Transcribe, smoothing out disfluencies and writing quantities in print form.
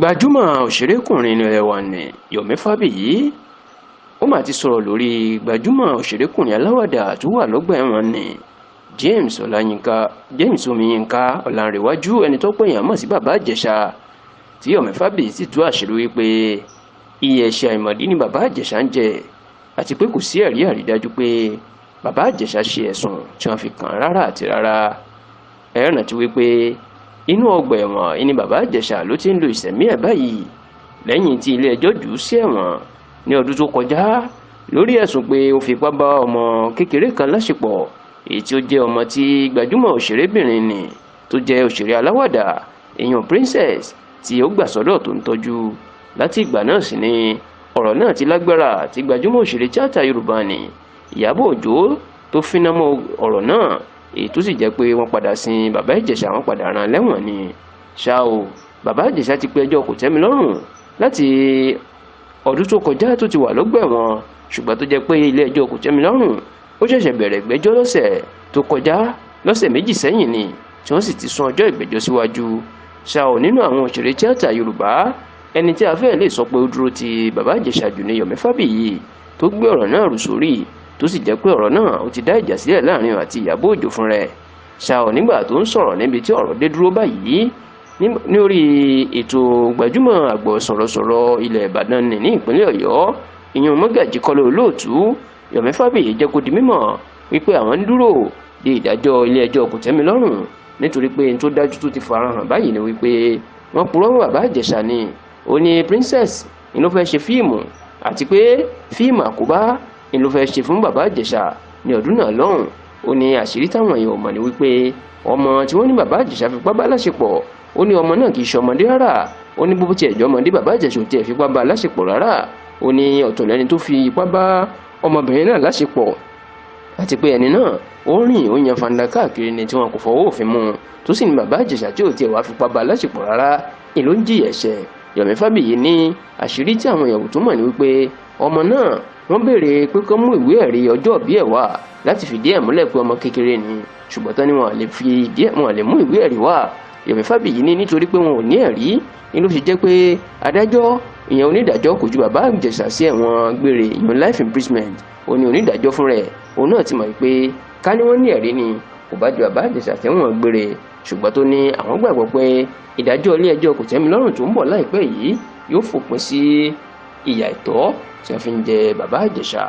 gbajúmọ̀ òṣèrékùnrin ilẹ̀ wa ní Yomi Fabiyi ó mà ti sọ̀rọ̀ lórí gbajúmọ̀ òṣèrékùnrin aláwàdà tó wà lọ́gbà ẹ̀wọ̀n ní James Omiyinka Ọlánrewájú ẹni tó pè yàn mọ̀ sí Bàbá Ìjẹ̀ṣà, tí Yomi Fabiyi sì tú àṣírí wípé iye ẹ̀ṣẹ̀ àìmọ̀dí ni Bàbá Ìjẹ̀ṣà ń jẹ àti pé kò sí ẹ̀rí àrídájú pé Bàbá Ìjẹ̀ṣà ṣe ẹ̀sùn tí wọ́n fi kàn rárá àti rárá. Ẹ rántí wípé inú ọgbà ẹ̀wọ̀n ni Bàbá Ìjẹ̀ṣà ló ti ń lo ìṣẹ̀mí ẹ̀ báyìí lẹ́yìn tí ilé ẹjọ́ jù ú sí ẹ̀wọ̀n ní ọdún tó kọjá lórí ẹ̀sùn pé ó fipá bá ọmọ kékeré kan láṣepọ̀, èyí tí ó jẹ́ ọmọ tí gbajúmọ̀ òṣèrébìnrin nì tó jẹ́ òṣèré aláwàdà èèyàn Princess tí ó gbà sọ́dọ̀ tó ń tọ́jú. Láti ìgbà náà sì ni ọ̀rọ̀ náà ti lágbára tí gbajúmọ̀ òṣèré tíátà Yorùbá nì Ìyábọ̀ Òjó tó fínná mọ́ ọ̀rọ̀ náà, èyí tó sì jẹ́ pé wọ́n padà sin Bàbá Ìjẹ̀ṣà, wọ́n padà rán lẹ́wọ̀n ni. Ṣá o, Bàbá Ìjẹ̀ṣà ti pe ẹjọ́ kòtẹ́milọ́rùn láti ọdún tó kọjá tó ti wà lọ́gbà ẹ̀wọ̀n, ṣùgbọ́n tó jẹ́ pé ilé ẹjọ́ kòtẹ́milọ́rùn ó ṣẹ̀ṣẹ̀ bẹ̀rẹ̀ ìgbẹ́jọ́ lọ́sẹ̀ tó kọjá, lọ́sẹ̀ méjì sẹ́yìn ni tí wọ́n sì ti sún ọjọ́ ìgbẹ́jọ́ síwájú. Ṣá o, nínú àwọn òṣèré tíátà Yorùbá ẹni tí a fẹ́ lè sọ pé ó dúró ti Bàbá Ìjẹ̀ṣà jù ní Yomi Fabiyi tó gbé ọ̀rọ̀ náà rù sórí, tó sì jẹ́ pé ọ̀rọ̀ náà ó ti dá ìjà sílẹ̀ láàrin àti Ìyábọ̀ Òjó fún rẹ̀. Ṣá o, nígbà tó ń sọ̀rọ̀ níbi tí ọ̀rọ̀ dé dúró báyìí ní orí ètò gbajúmọ̀ àgbọ̀ sọ̀rọ̀sọ̀rọ̀ ilẹ̀ Ìbàdàn ní ìpínlẹ̀ Ọ̀yọ́, ìyẹn Mọ́gàjí Kọ́lá Olóòtú, Yomi Fabiyi jẹ́ kó di mímọ̀ wípé àwọn ń dúró de ìdájọ́ ilé ẹjọ́ kòtẹ́milọ́rùn nítorí pé n tó dájú tó ti farahàn báyìí ni wípé wọ́n purọ́ mọ́ Bàbá Ìjẹ̀ṣà ni. Ó ní Princess ni ló fẹ́ ṣe fíìmù àti pé fíìmù àkóbá ni ló fẹ́ ṣe fún Bàbá Ìjẹ̀ṣà ní ọdún náà lọ́hùn. Ó ní àṣírí táwọn èèyàn mọ̀ ní wípé ọmọ tí wọ́n ní Bàbá Ìjẹ̀ṣà fipá bá láṣepọ̀, ó ní ọmọ náà kì í ṣe ọmọdé rárá. Ó ní bó tiẹ̀ jẹ́ ọmọdé Bàbá Ìjẹ̀ṣà ò tiẹ̀ fipá bá láṣepọ̀ rárá. Ó ní ọ̀tọ̀ lẹ́ni tó fi ipá bá ọmọbìnrin náà láṣepọ̀ àti pé ẹni náà ó rìn ó yan fanda káàkiri ni tí wọn kò fọwọ́ òfin mú, tó sì ní Bàbá Ìjẹ̀ṣà tí ò tiẹ̀ wá fipá bá láṣepọ̀ rárá ni ló ń jìyà ẹ̀ṣẹ̀. Yomi Fabiyi ní àṣírí tí àwọn èèyàn tó mọ̀ ní wípé ọmọ náà wọ́n béèrè pé kó mú ìwé ẹ̀rí ọjọ́ ìbí ẹ̀ wá láti fìdí ẹ̀ múlẹ̀ pé ọmọ kékeré ni, ṣùgbọ́n tán ni wọn lè mú ìwé ẹ̀rí wá. Yomi Fabiyi ní nítorí pé wọn ò ní ẹ̀rí ni ló ṣe jẹ́ pé adájọ́ ìyẹn onídàájọ́ kò ju Bàbá Ìjẹ̀ṣà sí ẹ̀wọ̀n gbére ìyẹn life imprisonment. Ó ní onídàájọ́ fún rẹ̀ òun náà ti mọ̀ pé ká ní wọ́n ní ẹ̀rí ni kò bá ju Bàbá Ìjẹ̀ṣà tẹ̀wọ̀n gbére, ṣùgbọ́n tó ní àwọn gbàgbọ́ pé ìdájọ́ ilé ẹjọ́ kòtẹ́milọ́rùn tó ń bọ̀ láìpẹ́ yìí yóò fòpin sí ìyà ìtọ́ tí wọ́n fi ń jẹ Bàbá Ìjẹ̀ṣà.